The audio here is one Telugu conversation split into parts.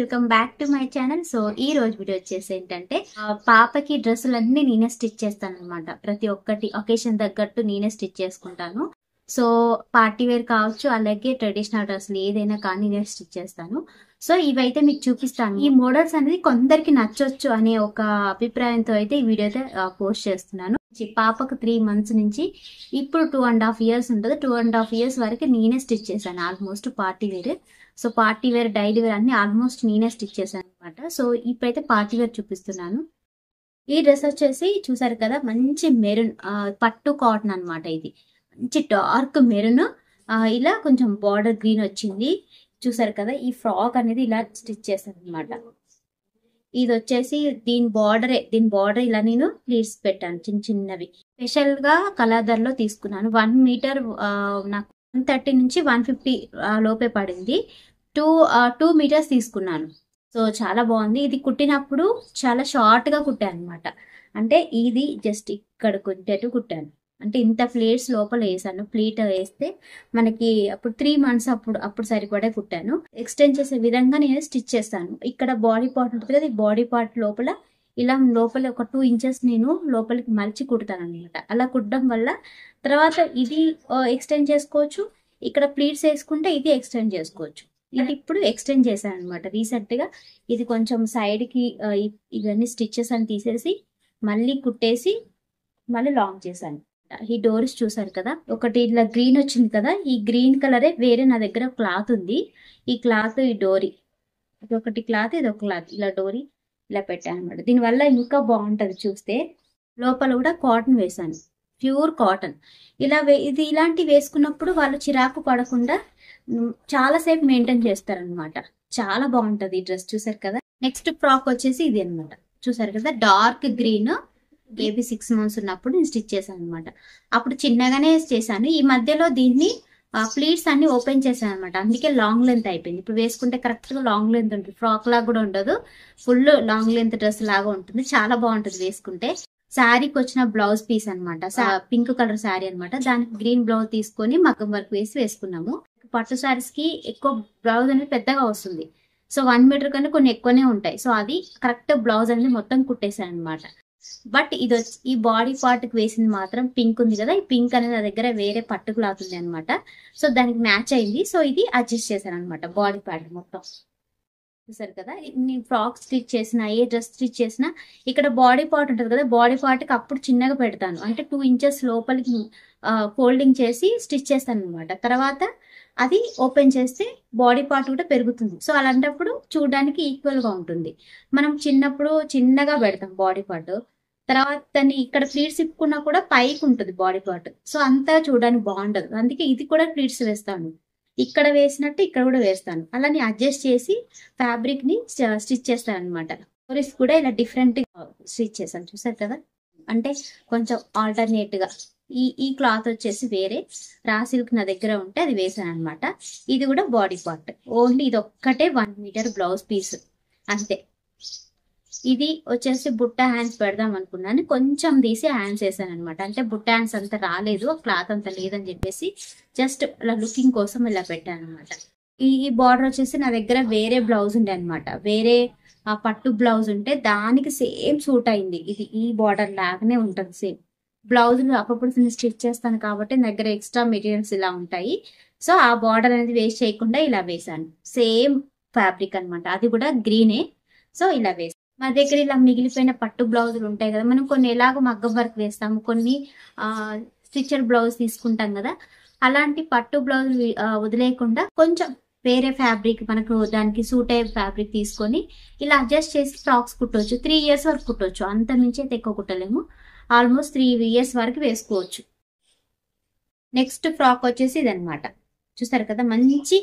Welcome back to my channel. So ఈ రోజు వీడియో వచ్చేసి ఏంటంటే పాపకి డ్రెస్సులన్నీ నేనే స్టిచ్ చేస్తాను అనమాట. ప్రతి ఒక్కటి ఒకేషన్ తగ్గట్టు నేనే స్టిచ్ చేసుకుంటాను. సో పార్టీ వేర్ కావచ్చు, అలాగే ట్రెడిషనల్ డ్రెస్సులు ఏదైనా కానీ నేను స్టిచ్ చేస్తాను. సో ఇవైతే మీకు చూపిస్తాను. ఈ మోడల్స్ అనేది కొందరికి నచ్చొచ్చు అనే ఒక అభిప్రాయంతో అయితే ఈ వీడియో అయితే పోస్ట్ చేస్తున్నాను. పాపకు 3 months నుంచి ఇప్పుడు 2.5 years ఉంటుంది. 2.5 years వరకు నేనే స్టిచ్ చేశాను almost party wear. So party wear, daily wear అన్ని ఆల్మోస్ట్ నేనే స్టిచ్ చేశాను అనమాట. సో ఇప్పుడైతే పార్టీ వేర్ చూపిస్తున్నాను. ఈ డ్రెస్ వచ్చేసి చూసారు కదా, మంచి మెరూన్ పట్టు కాటన్ అనమాట. ఇది మంచి డార్క్ మెరూన్, ఇలా కొంచెం బార్డర్ గ్రీన్ వచ్చింది. చూసారు కదా, ఈ ఫ్రాక్ అనేది ఇలా స్టిచ్ చేశాను అనమాట. ఇది వచ్చేసి దీని బార్డర్ ఇలా నేను ప్లీట్స్ పెట్టాను చిన్న చిన్నవి. స్పెషల్ గా కలర్ లో తీసుకున్నాను. 1 meter నాకు 130 నుంచి 150 లోపే పడింది. 2 meters తీసుకున్నాను. సో చాలా బాగుంది. ఇది కుట్టినప్పుడు చాలా షార్ట్ గా కుట్టాను అనమాట. అంటే ఇది జస్ట్ ఇక్కడ కుట్టేట్టు కుట్టాను. అంటే ఇంత ప్లేట్స్ లోపల వేసాను. ప్లీట్ వేస్తే మనకి అప్పుడు 3 months అప్పుడు సరిపడే కుట్టాను. ఎక్స్టెండ్ చేసే విధంగా నేను స్టిచ్ చేస్తాను. ఇక్కడ బాడీ పార్ట్ ఉంటుంది కదా, ఈ బాడీ పార్ట్ లోపల ఇలా లోపల ఒక 2 inches నేను లోపలికి మలిచి కుడతాను అనమాట. అలా కుట్టడం వల్ల తర్వాత ఇది ఎక్స్టెండ్ చేసుకోవచ్చు. ఇక్కడ ప్లీట్స్ వేసుకుంటే ఇది ఎక్స్టెండ్ చేసుకోవచ్చు. ఇది ఇప్పుడు ఎక్స్టెండ్ చేశాను అనమాట రీసెంట్ గా. ఇది కొంచెం సైడ్ కి ఇవన్నీ స్టిచెస్ అని తీసేసి మళ్ళీ కుట్టేసి మళ్ళీ లాంగ్ చేశాను. ఈ డోరీస్ చూసారు కదా, ఒకటి ఇట్లా గ్రీన్ వచ్చింది కదా, ఈ గ్రీన్ కలరే వేరే నా దగ్గర క్లాత్ ఉంది. ఈ క్లాత్, ఈ డోరీ, ఒకటి క్లాత్, ఇది ఒక క్లాత్, ఇలా డోరీ ఇలా పెట్టాను అనమాట. దీనివల్ల ఇంకా బాగుంటది చూస్తే. లోపల కూడా కాటన్ వేసాను, ప్యూర్ కాటన్. ఇది ఇలాంటివి వేసుకున్నప్పుడు వాళ్ళు చిరాకు పడకుండా చాలా సేపు మెయింటైన్ చేస్తారనమాట. చాలా బాగుంటది ఈ డ్రెస్. చూసారు కదా. నెక్స్ట్ ఫ్రాక్ వచ్చేసి ఇది అనమాట. చూసారు కదా, డార్క్ గ్రీన్. బేబీ 6 months ఉన్నప్పుడు నేను స్టిచ్ చేశాను అనమాట. అప్పుడు చిన్నగానే చేశాను. ఈ మధ్యలో దీన్ని ప్లీట్స్ అన్ని ఓపెన్ చేశాను అనమాట. అందుకే లాంగ్ లెంత్ అయిపోయింది. ఇప్పుడు వేసుకుంటే కరెక్ట్ గా లాంగ్ లెంత్ ఉంటుంది. ఫ్రాక్ లాగా కూడా ఉండదు, ఫుల్ లాంగ్ లెంత్ డ్రెస్ లాగా ఉంటుంది. చాలా బాగుంటుంది వేసుకుంటే. శారీకి వచ్చిన బ్లౌజ్ పీస్ అనమాట, పింక్ కలర్ శారీ అనమాట. దానికి గ్రీన్ బ్లౌజ్ తీసుకొని మగ్గం వర్క్ వేసుకున్నాము. పట్టు శారీస్ కి ఎక్కువ బ్లౌజ్ అనేది పెద్దగా వస్తుంది. సో 1 meter కన్నా కొన్ని ఎక్కువనే ఉంటాయి. సో అది కరెక్ట్ బ్లౌజ్ అనేది మొత్తం కుట్టేశాను అనమాట. బట్ ఇది వచ్చి ఈ బాడీ పార్ట్ కి వేసింది మాత్రం పింక్ ఉంది కదా, ఈ పింక్ అనేది నా దగ్గర వేరే పట్టు క్లాత్ ఉంది అనమాట. సో దానికి మ్యాచ్ అయింది. సో ఇది అడ్జస్ట్ చేశాను అనమాట బాడీ పార్ట్ మొత్తం. చూసారు కదా, నేను ఫ్రాక్ స్టిచ్ చేసిన, ఏ డ్రెస్ స్టిచ్ చేసినా ఇక్కడ బాడీ పార్ట్ ఉంటుంది కదా, బాడీ పార్ట్ కి అప్పుడు చిన్నగా పెడతాను. అంటే 2 inches లోపలికి ఫోల్డింగ్ చేసి స్టిచ్ చేస్తాను అనమాట. తర్వాత అది ఓపెన్ చేస్తే బాడీ పార్ట్ కూడా పెరుగుతుంది. సో అలాంటప్పుడు చూడడానికి ఈక్వల్ గా ఉంటుంది. మనం చిన్నప్పుడు చిన్నగా పెడతాం బాడీ పార్ట్, తర్వాత దాన్ని ఇక్కడ ప్లీట్స్ ఇప్పుకున్నా కూడా పైకి ఉంటుంది బాడీ పార్ట్. సో అంతా చూడడానికి బాగుండదు. అందుకే ఇది కూడా ప్లీట్స్ వేస్తాను. ఇక్కడ వేసినట్టు ఇక్కడ కూడా వేస్తాను. అలానే అడ్జస్ట్ చేసి ఫ్యాబ్రిక్ ని స్టిచ్ చేస్తాను అనమాట. డోరీస్ కూడా ఇలా డిఫరెంట్ స్టిచ్ చేశాను. చూసారు కదా, అంటే కొంచెం ఆల్టర్నేట్ గా. ఈ క్లాత్ వచ్చేసి వేరే రా సిల్క్ నా దగ్గర ఉంటే అది వేసాను అనమాట. ఇది కూడా బాడీ పార్ట్. ఓన్లీ ఇది ఒక్కటే 1 meter బ్లౌజ్ పీస్ అంతే. ఇది వచ్చేసి బుట్ట హ్యాండ్స్ పెడదాం అనుకున్నాను, కొంచెం తీసి హ్యాండ్స్ వేసాను అనమాట. అంటే బుట్ట హ్యాండ్స్ అంత రాలేదు, క్లాత్ అంత లేదని చెప్పేసి జస్ట్ అలా లుకింగ్ కోసం ఇలా పెట్టాను అనమాట. ఈ బార్డర్ వచ్చేసి నా దగ్గర వేరే బ్లౌజ్ ఉండే అనమాట. వేరే పట్టు బ్లౌజ్ ఉంటే దానికి సేమ్ సూట్ అయింది. ఇది ఈ బార్డర్ లాగానే ఉంటుంది సేమ్. బ్లౌజ్ అప్పుడు నేను స్టిచ్ చేస్తాను కాబట్టి నా దగ్గర ఎక్స్ట్రా మెటీరియల్స్ ఇలా ఉంటాయి. సో ఆ బార్డర్ అనేది వేస్ట్ చేయకుండా ఇలా వేసాను. సేమ్ ఫ్యాబ్రిక్ అనమాట, అది కూడా గ్రీనే. సో ఇలా వేసాను. మా దగ్గర ఇలా మిగిలిపోయిన పట్టు బ్లౌజులు ఉంటాయి కదా, మనం కొన్ని ఎలాగో మగ్గం వర్క్ వేస్తాము, కొన్ని స్టిచర్ బ్లౌజ్ తీసుకుంటాం కదా, అలాంటి పట్టు బ్లౌజ్ వదిలేయకుండా కొంచెం వేరే ఫ్యాబ్రిక్ మనకు దానికి సూట్ అయ్యే ఫ్యాబ్రిక్ తీసుకొని ఇలా అడ్జస్ట్ చేసి ఫ్రాక్స్ కుట్టవచ్చు. 3 years వరకు కుట్టవచ్చు. అంత మించి అయితే ఎక్కువ కుట్టలేము. ఆల్మోస్ట్ 3 years వరకు వేసుకోవచ్చు. నెక్స్ట్ ఫ్రాక్ వచ్చేసి ఇది అనమాట. చూసారు కదా, మంచి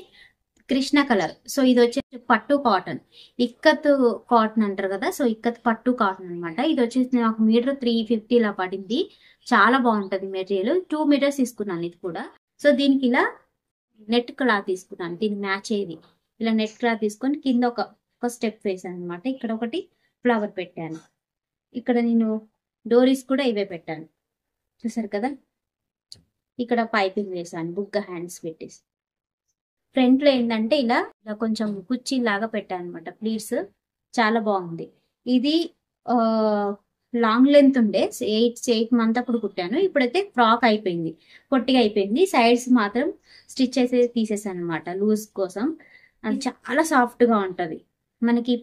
కృష్ణ కలర్. సో ఇది వచ్చేసి పట్టు కాటన్, ఇక్కత్ కాటన్ అంటారు కదా. సో ఇక్కత్ పట్టు కాటన్ అనమాట. ఇది వచ్చేసి నాకు 1.350 ఇలా పడింది. చాలా బాగుంటది మెటీరియల్. 2 meters తీసుకున్నాను ఇది కూడా. సో దీనికి ఇలా నెట్ క్లాత్ తీసుకున్నాను, దీనికి మ్యాచ్ అయ్యేది. ఇలా నెట్ క్లాత్ తీసుకొని కింద ఒక స్టెప్ వేసాను అనమాట. ఇక్కడ ఒకటి ఫ్లవర్ పెట్టాను. ఇక్కడ నేను డోరీస్ కూడా ఇవే పెట్టాను. చూసారు కదా, ఇక్కడ పైపింగ్ వేసాను బుగ్గ హ్యాండ్స్ పెట్టేసి. ఫ్రంట్ లో ఏంటంటే ఇలా ఇలా కొంచెం కుర్చీ లాగా పెట్టాను అనమాట. ప్లీట్స్ చాలా బాగుంది. ఇది లాంగ్ లెంత్ ఉండే 8 మంత్ అప్పుడు కుట్టాను. ఇప్పుడైతే ఫ్రాక్ అయిపోయింది, పొట్టిగా అయిపోయింది. సైడ్స్ మాత్రం స్టిచ్ అయితే తీసేసాను అనమాట లూజ్ కోసం. అది చాలా సాఫ్ట్ గా ఉంటది. మనకి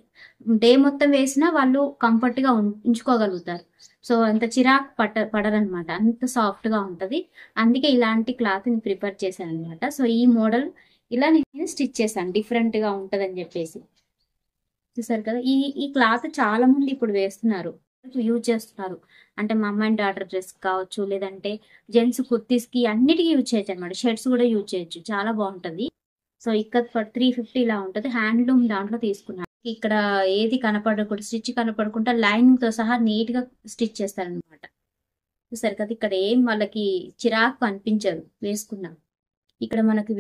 డే మొత్తం వేసినా వాళ్ళు కంఫర్ట్ గా ఉంచుకోగలుగుతారు. సో అంత చిరాకు పడరనమాట, అంత సాఫ్ట్ గా ఉంటది. అందుకే ఇలాంటి క్లాత్ ని ప్రిఫర్ చేశాను అనమాట. సో ఈ మోడల్ ఇలా నేను స్టిచ్ చేశాను, డిఫరెంట్ గా ఉంటదని చెప్పేసి. చూసారు కదా, ఈ క్లాత్ చాలా మంది ఇప్పుడు వేస్తున్నారు, యూజ్ చేస్తున్నారు. అంటే మా అమ్మాయి డాటర్ డ్రెస్ కావచ్చు, లేదంటే జెంట్స్ కుర్తీస్ కి అన్నిటికీ యూజ్ చేయొచ్చు అనమాట. షర్ట్స్ కూడా యూజ్ చేయొచ్చు, చాలా బాగుంటది. సో ఇక్కడ 350 ఇలా ఉంటది. హ్యాండ్లూమ్ దాంట్లో తీసుకున్నాను. ఇక్కడ ఏది కనపడకుండా, స్టిచ్ కనపడకుండా లైనింగ్ తో సహా నీట్ గా స్టిచ్ చేస్తారనమాట. చూసారు కదా, ఇక్కడ ఏం వాళ్ళకి చిరాకు అనిపించదు వేసుకున్నా. ఇక్కడ మనకి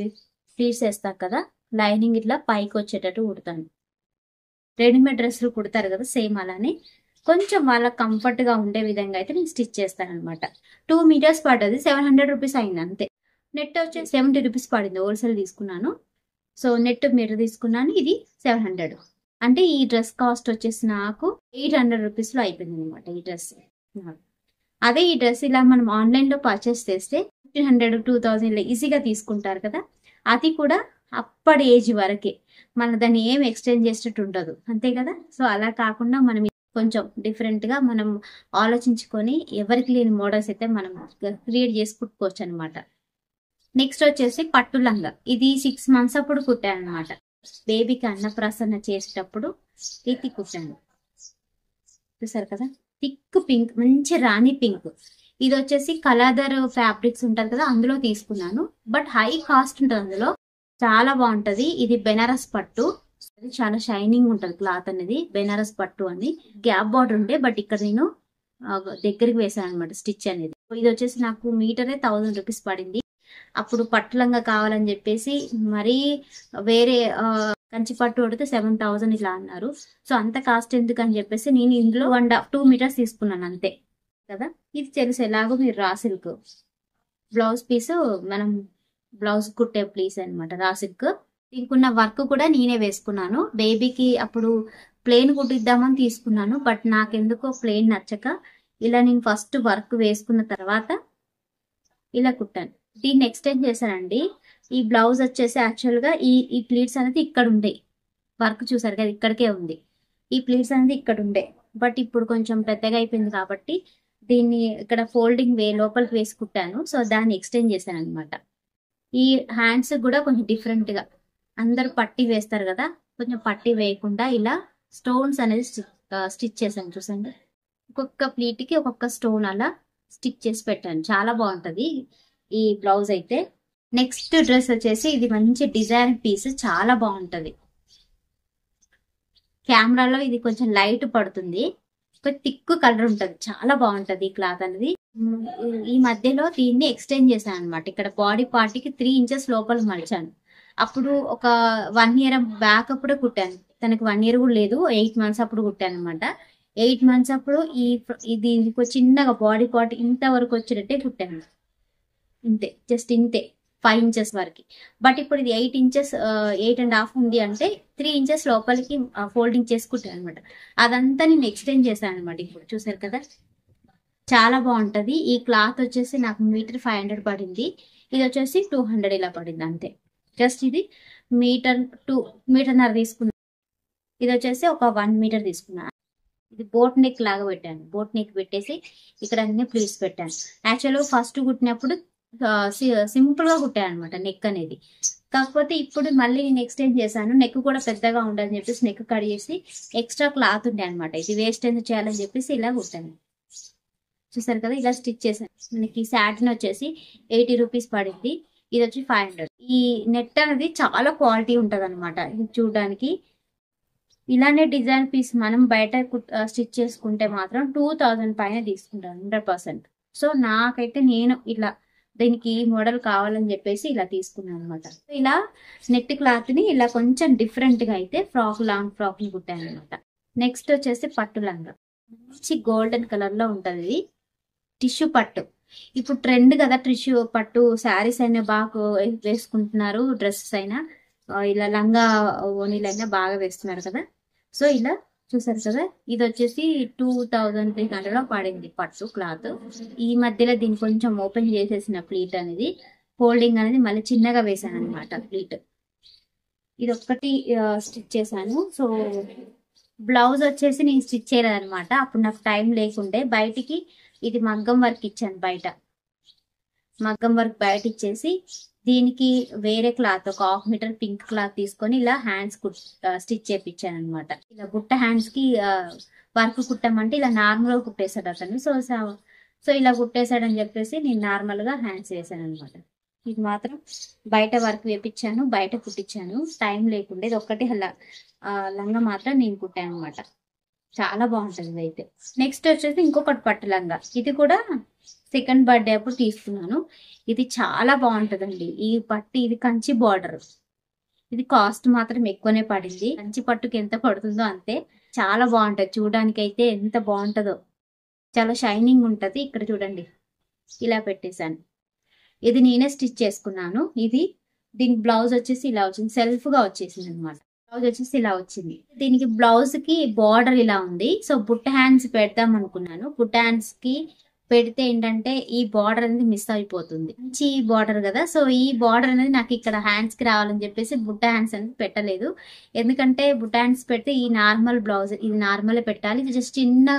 ఫ్లీట్స్ వేస్తాం కదా, లైనింగ్ ఇట్లా పైకి వచ్చేటట్టు కుడతాను. రెడీమేడ్ డ్రెస్సులు కుడతారు కదా, సేమ్ అలానే కొంచెం వాళ్ళ కంఫర్ట్ గా ఉండే విధంగా అయితే నేను స్టిచ్ చేస్తాను అనమాట. 2 మీటర్స్ పడ్డది, 700 రూపీస్ అయింది అంతే. నెట్ వచ్చేసి 70 రూపీస్ పడింది, హోల్సేల్ తీసుకున్నాను. సో నెట్ మీటర్ తీసుకున్నాను, ఇది 700. అంటే ఈ డ్రెస్ కాస్ట్ వచ్చేసి నాకు 800 రూపీస్ లో అయిపోయింది అనమాట ఈ డ్రెస్. అదే ఈ డ్రెస్ ఇలా మనం ఆన్లైన్ లో పర్చేస్ చేస్తే 1500, 2000 ఇలా ఈజీగా తీసుకుంటారు కదా. అది కూడా అప్పటి ఏజ్ వరకే, మన దాన్ని ఏం ఎక్స్చేంజ్ చేసేటట్టు ఉండదు, అంతే కదా. సో అలా కాకుండా మనం కొంచెం డిఫరెంట్ గా మనం ఆలోచించుకొని ఎవరికి లేని మోడల్స్ అయితే మనం క్రియేట్ చేసి కుట్టుకోవచ్చు అనమాట. నెక్స్ట్ వచ్చేసి పట్టు లంగా. ఇది 6 మంత్స్ అప్పుడు కుట్టాను అనమాట. బేబీకి అన్నప్రాసన చేసేటప్పుడు ఇది కుట్టాను. చూసారు కదా, థిక్ పింక్, మంచి రాణి పింక్. ఇది వచ్చేసి కలాదర్ ఫ్యాబ్రిక్స్ ఉంటది కదా, అందులో తీసుకున్నాను. బట్ హై కాస్ట్ ఉంటుంది అందులో, చాలా బాగుంటది. ఇది బెనారస్ పట్టు, చాలా షైనింగ్ ఉంటది క్లాత్ అనేది. బెనారస్ పట్టు అని గ్యాప్ బార్డర్ ఉండే, బట్ ఇక్కడ నేను దగ్గరికి వేసాను అనమాట స్టిచ్ అనేది. ఇది వచ్చేసి నాకు మీటరే 1000 రూపీస్ పడింది. అప్పుడు పట్టులంగా కావాలని చెప్పేసి మరీ వేరే కంచి పట్టు పడితే 7000 ఇలా అన్నారు. సో అంత కాస్ట్ ఎందుకు అని చెప్పేసి నేను ఇందులో 1.5-2 మీటర్స్ తీసుకున్నాను అంతే కదా. ఇది తెలుసు ఎలాగో మీరు రా సిల్క్ బ్లౌజ్ పీస్, మనం బ్లౌజ్ కుట్టే ప్లీస్ అనమాట రా సిల్క్. దీనికున్న వర్క్ కూడా నేనే వేసుకున్నాను. బేబీకి అప్పుడు ప్లెయిన్ కుట్టిద్దామని తీసుకున్నాను, బట్ నాకెందుకో ప్లెయిన్ నచ్చక ఇలా నేను ఫస్ట్ వర్క్ వేసుకున్న తర్వాత ఇలా కుట్టాను. దీన్ని ఎక్స్టెండ్ చేశానండి. ఈ బ్లౌజ్ వచ్చేసి యాక్చువల్ గా ఈ ప్లీట్స్ అనేది ఇక్కడ ఉండే, వర్క్ చూసారు కదా ఇక్కడికే ఉంది. ఈ ప్లీట్స్ అనేది ఇక్కడ ఉండే, బట్ ఇప్పుడు కొంచెం పెద్దగా అయిపోయింది కాబట్టి దీన్ని ఇక్కడ ఫోల్డింగ్ లోపలికి వేసి కుట్టాను. సో దాన్ని ఎక్స్టెండ్ చేశాను అనమాట. ఈ హ్యాండ్స్ కూడా కొంచెం డిఫరెంట్ గా, అందరు పట్టి వేస్తారు కదా, కొంచెం పట్టి వేయకుండా ఇలా స్టోన్స్ అనేది స్టిచ్ చేశాను. చూసండి, ఒక్కొక్క ప్లీట్ కి ఒక్కొక్క స్టోన్ అలా స్టిచ్ చేసి పెట్టాను. చాలా బాగుంటది ఈ బ్లౌజ్ అయితే. నెక్స్ట్ డ్రెస్ వచ్చేసి ఇది మంచి డిజైన్ పీస్, చాలా బాగుంటది. కెమెరాలో ఇది కొంచెం లైట్ పడుతుంది, ఒక థిక్ కలర్ ఉంటది, చాలా బాగుంటది ఈ క్లాత్ అనేది. ఈ మధ్యలో దీన్ని ఎక్స్టెండ్ చేశాను అనమాట. ఇక్కడ బాడీ పార్ట్ కి 3 ఇంచెస్ లోపల మలిచాను. అప్పుడు ఒక 1 ఇయర్ బ్యాక్ అప్పుడే కుట్టాను. తనకి 1 ఇయర్ కూడా లేదు, 8 మంత్స్ అప్పుడు కుట్టాను అనమాట. 8 మంత్స్ అప్పుడు ఇది చిన్నగా బాడీ పార్ట్ ఇంత వరకు వచ్చేటట్టే కుట్టాను, ఇంతే, జస్ట్ ఇంతే 5 ఇంచెస్ వరకు. బట్ ఇప్పుడు ఇది 8 ఇంచెస్ 8.5 ఉంది అంటే 3 ఇంచెస్ లోపలికి ఫోల్డింగ్ చేసుకుంటాను అనమాట. అదంతా నేను ఎక్స్టెండ్ చేశాను అనమాట. ఇప్పుడు చూసారు కదా, చాలా బాగుంటది. ఈ క్లాత్ వచ్చేసి నాకు మీటర్ 500 పడింది. ఇది వచ్చేసి 200 ఇలా పడింది అంతే. జస్ట్ ఇది మీటర్న్నర తీసుకున్నాను. ఇది వచ్చేసి ఒక 1 మీటర్ తీసుకున్నాను. ఇది బోట్ నెక్ లాగా పెట్టాను. బోట్ నెక్ పెట్టేసి ఇక్కడ అన్ని ప్లీట్స్ పెట్టాను. యాక్చువల్గా ఫస్ట్ కుట్టినప్పుడు సింపుల్ గా కుట్టాను అనమాట నెక్ అనేది. కాకపోతే ఇప్పుడు మళ్ళీ నేను ఎక్స్టెండ్ చేశాను. నెక్ కూడా పెద్దగా ఉండదని చెప్పేసి నెక్ కట్ చేసి ఎక్స్ట్రా క్లాత్ ఉండే అనమాట. ఇది వేస్ట్ ఎందుకు చేయాలని చెప్పేసి ఇలా కుట్టాను. చూసారు కదా, ఇలా స్టిచ్ చేశాను. మనకి సాటిన్ వచ్చేసి 80 రూపీస్ పడింది. ఇది వచ్చి 500. ఈ నెట్ అనేది చాలా క్వాలిటీ ఉంటది అనమాట. ఇది చూడడానికి ఇలానే డిజైన్ పీస్ మనం బయట స్టిచ్ చేసుకుంటే మాత్రం 2000 పైన తీసుకుంటాను 100%. సో నాకైతే నేను ఇలా దీనికి మోడల్ కావాలని చెప్పేసి ఇలా తీసుకున్నాను అనమాట. ఇలా నెట్ క్లాత్ ని ఇలా కొంచెం డిఫరెంట్ గా అయితే లాంగ్ ఫ్రాక్ ని కుట్టాను అనమాట. నెక్స్ట్ వచ్చేసి పట్టు లంగా, మంచి గోల్డెన్ కలర్ లో ఉంటది. టిష్యూ పట్టు ఇప్పుడు ట్రెండ్ కదా, టిష్యూ పట్టు శారీస్ అయినా బాగా వేసుకుంటున్నారు, డ్రెస్సెస్ అయినా. ఇలా లంగా ఓనీలైనా బాగా వేస్తున్నారు కదా. సో ఇలా చూసారు కదా, ఇది వచ్చేసి 2300 పడింది పట్టు క్లాత్. ఈ మధ్యలో దీన్ని కొంచెం ఓపెన్ చేసేసిన ప్లీట్ అనేది, ఫోల్డింగ్ అనేది మళ్ళీ చిన్నగా వేసాను అనమాట ప్లీట్. ఇది ఒక్కటి స్టిచ్ చేశాను. సో బ్లౌజ్ వచ్చేసి నేను స్టిచ్ చేయలేదు అనమాట, అప్పుడు నాకు టైం లేకుండే. బయటికి ఇది మగ్గం వర్క్ ఇచ్చాను, బయట మగ్గం వర్క్ బయట ఇచ్చేసి దీనికి వేరే క్లాత్ ఒక 1/2 మీటర్ పింక్ క్లాత్ తీసుకొని ఇలా హ్యాండ్స్ స్టిచ్ చేపించాను అనమాట. ఇలా బుట్ట హ్యాండ్స్ కి వర్క్ కుట్టమంటే ఇలా నార్మల్ గా కుట్టేశాడు అతను. సో ఇలా కుట్టేశాడని చెప్పేసి నేను నార్మల్ గా హ్యాండ్స్ వేసాను అనమాట. ఇది మాత్రం బయట వర్క్ వేపించాను, బయట కుట్టించాను, టైం లేకుండే. ఇది ఒక్కటి లంగా మాత్రం నేను కుట్టాను అనమాట. చాలా బాగుంటుంది ఇది అయితే. నెక్స్ట్ వచ్చేసి ఇంకొకటి పట్టు లంగా, ఇది కూడా సెకండ్ బర్త్డే అప్పుడు తీసుకున్నాను. ఇది చాలా బాగుంటుందండి ఈ పట్టు. ఇది కంచి బార్డర్. ఇది కాస్ట్ మాత్రం ఎక్కువనే పడింది, కంచి పట్టుకి ఎంత పడుతుందో అంతే. చాలా బాగుంటది చూడడానికి అయితే, ఎంత బాగుంటుందో. చాలా షైనింగ్ ఉంటది. ఇక్కడ చూడండి ఇలా పెట్టేశాను. ఇది నేనే స్టిచ్ చేసుకున్నాను. దీనికి బ్లౌజ్ వచ్చేసి ఇలా వచ్చింది, సెల్ఫ్ గా వచ్చేసింది అనమాట. బ్లౌజ్ వచ్చేసి ఇలా వచ్చింది. దీనికి బ్లౌజ్ కి బార్డర్ ఇలా ఉంది. సో బుట్ట హ్యాండ్స్ పెడదాం అనుకున్నాను. బుట్ట హ్యాండ్స్ కి పెడితే ఏంటంటే ఈ బార్డర్ అనేది మిస్ అయిపోతుంది, మంచి బార్డర్ కదా. సో ఈ బార్డర్ అనేది నాకు ఇక్కడ హ్యాండ్స్ కి రావాలని చెప్పేసి బుట్ట హ్యాండ్స్ అనేది పెట్టలేదు. ఎందుకంటే బుట్ట హ్యాండ్స్ పెడితే ఈ నార్మల్ బ్లౌజ్ ఇది నార్మల్ పెట్టాలి. ఇది జస్ట్ చిన్న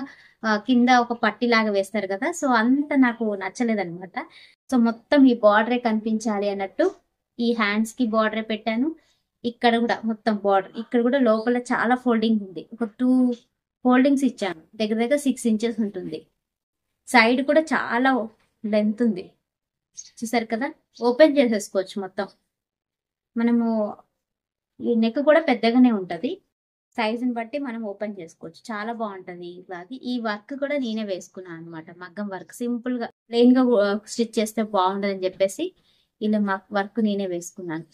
కింద ఒక పట్టి లాగా వేస్తారు కదా. సో అంత నాకు నచ్చలేదు అనమాట. సో మొత్తం ఈ బార్డరే కనిపించాలి అన్నట్టు ఈ హ్యాండ్స్ కి బార్డరే పెట్టాను. ఇక్కడ కూడా మొత్తం బార్డర్, ఇక్కడ కూడా లోపల చాలా ఫోల్డింగ్ ఉంది. ఒక 2 ఫోల్డింగ్స్ ఇచ్చాను, దగ్గర దగ్గర 6 ఇంచెస్ ఉంటుంది. సైడ్ కూడా చాలా లెంత్ ఉంది, చూసారు కదా. ఓపెన్ చేసేసుకోవచ్చు మొత్తం. మనము ఈ నెక్ కూడా పెద్దగానే ఉంటది, సైజుని బట్టి మనం ఓపెన్ చేసుకోవచ్చు. చాలా బాగుంటది. ఈ వర్క్ కూడా నేనే వేసుకున్నాను అనమాట, మగ్గం వర్క్. సింపుల్ గా ప్లెయిన్ గా స్టిచ్ చేస్తే బాగుండదు అని చెప్పేసి ఇలా వర్క్ నేనే వేసుకున్నాను.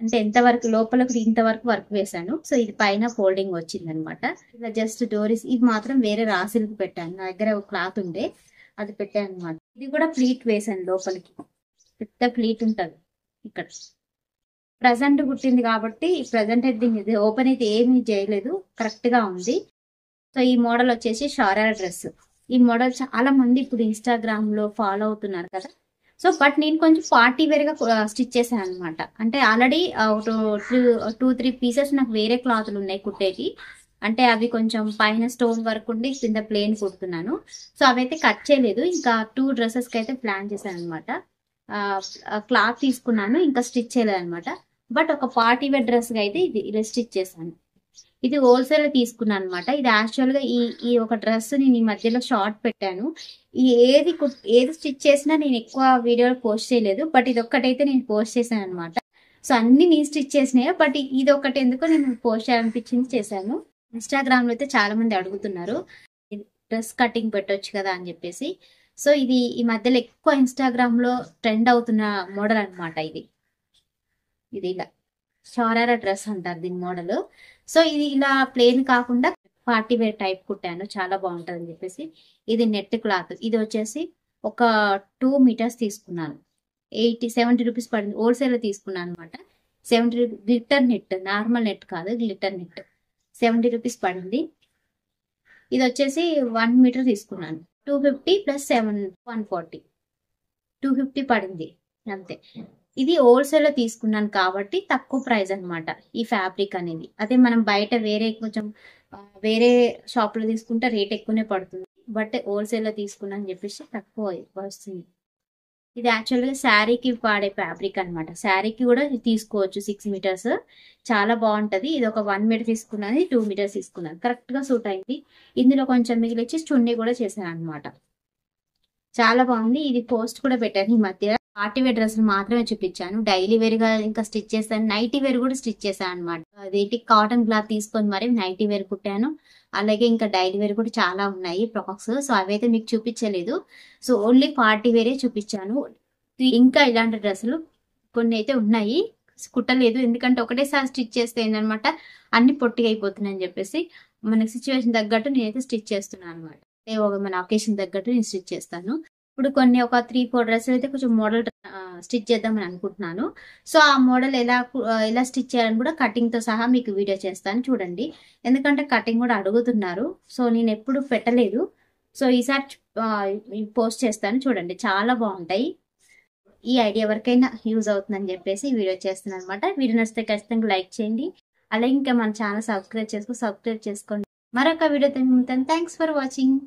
అంటే ఎంత వరకు లోపలకు ఇంతవరకు వర్క్ వేసాను. సో ఇది పైన ఫోల్డింగ్ వచ్చింది అనమాట. ఇలా జస్ట్ డోరీస్ ఇది మాత్రం వేరే రాసిల్కి పెట్టాను. నా దగ్గర ఒక క్లాత్ ఉండే అది పెట్టాను అనమాట. ఇది కూడా ప్లీట్ వేసాను లోపలికి, పెద్ద ప్లీట్ ఉంటది ఇక్కడ. ప్రజెంట్ కుట్టింది కాబట్టి ప్రజెంట్ అయితే దీన్ని ఓపెన్ అయితే ఏమీ చేయలేదు, కరెక్ట్ గా ఉంది. సో ఈ మోడల్ వచ్చేసి షరారా డ్రెస్. ఈ మోడల్ చాలా మంది ఇప్పుడు ఇన్స్టాగ్రామ్ లో ఫాలో అవుతున్నారు కదా. సో బట్ నేను కొంచెం పార్టీ వేర్ గా స్టిచ్ చేశాను అనమాట. అంటే ఆల్రెడీ 2-3 పీసెస్ నాకు వేరే క్లాత్లు ఉన్నాయి కుట్టేకి. అంటే అవి కొంచెం పైన స్టోన్ వర్క్ ఉండి కింద ప్లేన్ కుడుతున్నాను. సో అవైతే కట్ చేయలేదు. ఇంకా 2 డ్రెస్సెస్ కి అయితే ప్లాన్ చేశాను అనమాట. క్లాత్ తీసుకున్నాను, ఇంకా స్టిచ్ చేయలేదు అనమాట. బట్ ఒక పార్టీ వేర్ డ్రెస్ గా అయితే ఇది ఇలా స్టిచ్ చేశాను. ఇది హోల్సేల్ తీసుకున్నాను అనమాట. ఇది యాక్చువల్ గా ఈ ఒక డ్రెస్ నేను ఈ మధ్యలో షార్ట్ పెట్టాను. ఏది స్టిచ్ చేసినా నేను ఎక్కువ వీడియోలు పోస్ట్ చేయలేదు, బట్ ఇది ఒక్కటైతే నేను పోస్ట్ చేశాను అనమాట. సో అన్ని నేను స్టిచ్ చేసినాయి, బట్ ఇది ఒకటి ఎందుకో నేను పోస్ట్ చేయాలనిపించింది చేశాను. ఇన్స్టాగ్రామ్ లో అయితే చాలా మంది అడుగుతున్నారు డ్రెస్ కటింగ్ పెట్టొచ్చు కదా అని చెప్పేసి. సో ఇది ఈ మధ్యలో ఎక్కువ ఇన్స్టాగ్రామ్ లో ట్రెండ్ అవుతున్న మోడల్ అనమాట. ఇది ఇలా షరారా డ్రెస్ అంటారు దీని మోడల్. సో ఇది ఇలా ప్లేన్ కాకుండా పార్టీ వేర్ టైప్ కుట్టాను, చాలా బాగుంటుంది అని చెప్పేసి. ఇది నెట్ క్లాత్. ఇది వచ్చేసి ఒక 2 మీటర్స్ తీసుకున్నాను, 70 రూపీస్ పడింది. హోల్సేల్ తీసుకున్నాను అనమాట. 70 గ్లిటర్ నెట్, నార్మల్ నెట్ కాదు, గ్లిటర్ నెట్. 70 రూపీస్ పడింది. ఇది వచ్చేసి 1 మీటర్ తీసుకున్నాను. 250 ప్లస్ 7 140, 250 పడింది అంతే. ఇది హోల్సేల్ లో తీసుకున్నాను కాబట్టి తక్కువ ప్రైస్ అనమాట ఈ ఫ్యాబ్రిక్ అనేది. అదే మనం బయట వేరే షాప్ లో తీసుకుంటే రేట్ ఎక్కువనే పడుతుంది, బట్ హోల్సేల్ లో తీసుకున్నాను చెప్పేసి తక్కువ వస్తుంది. ఇది యాక్చువల్ గా శారీకి వాడే ఫ్యాబ్రిక్ అనమాట. శారీకి కూడా తీసుకోవచ్చు 6 మీటర్స్, చాలా బాగుంటది. ఇది ఒక 1 మీటర్ తీసుకున్నాను, 2 మీటర్స్ తీసుకున్నాను, కరెక్ట్ గా సూట్ అయింది. ఇందులో కొంచెం మిగిలిచ్చి చున్నీ కూడా చేశాను అనమాట. చాలా బాగుంది. ఇది పోస్ట్ కూడా పెట్టాను ఈ మధ్య. పార్టీ వేర్ డ్రెస్సులు మాత్రమే చూపించాను, డైలీ వేర్ గా ఇంకా స్టిచ్ చేశాను. నైటీ వేర్ కూడా స్టిచ్ చేశాను అనమాట. అదేంటి కాటన్ క్లాత్ తీసుకొని మరి నైటీ వేర్ కుట్టాను. అలాగే ఇంకా డైలీ వేర్ కూడా చాలా ఉన్నాయి ఫ్రాక్స్. సో అవైతే మీకు చూపించలేదు. సో ఓన్లీ పార్టీ వేరే చూపించాను. ఇంకా ఇలాంటి డ్రెస్సులు కొన్ని అయితే ఉన్నాయి, కుట్టలేదు. ఎందుకంటే ఒకటేసారి స్టిచ్ చేస్తే ఏంటనమాట అన్ని పొట్టిగా అయిపోతున్నాయి అని చెప్పేసి మనకి సిచ్యువేషన్ తగ్గట్టు నేనైతే స్టిచ్ చేస్తున్నాను అనమాట. మన ఒకేషన్ తగ్గట్టు నేను స్టిచ్ చేస్తాను. ఇప్పుడు కొన్ని ఒక 3-4 డ్రెస్సులు అయితే కొంచెం మోడల్ స్టిచ్ చేద్దామని అనుకుంటున్నాను. సో ఆ మోడల్ ఎలా స్టిచ్ చేయాలని కూడా కటింగ్తో సహా మీకు వీడియో చేస్తాను చూడండి. ఎందుకంటే కటింగ్ కూడా అడుగుతున్నారు. సో నేను ఎప్పుడు పెట్టలేదు. సో ఈసారి పోస్ట్ చేస్తాను చూడండి, చాలా బాగుంటాయి. ఈ ఐడియా ఎవరికైనా యూజ్ అవుతుందని చెప్పేసి వీడియో చేస్తున్నాను అనమాట. వీడియో నచ్చితే ఖచ్చితంగా లైక్ చేయండి. అలాగే ఇంకా మన ఛానల్ సబ్స్క్రైబ్ చేసుకోండి. మరొక వీడియోతో ఉంటాను. Thanks for watching.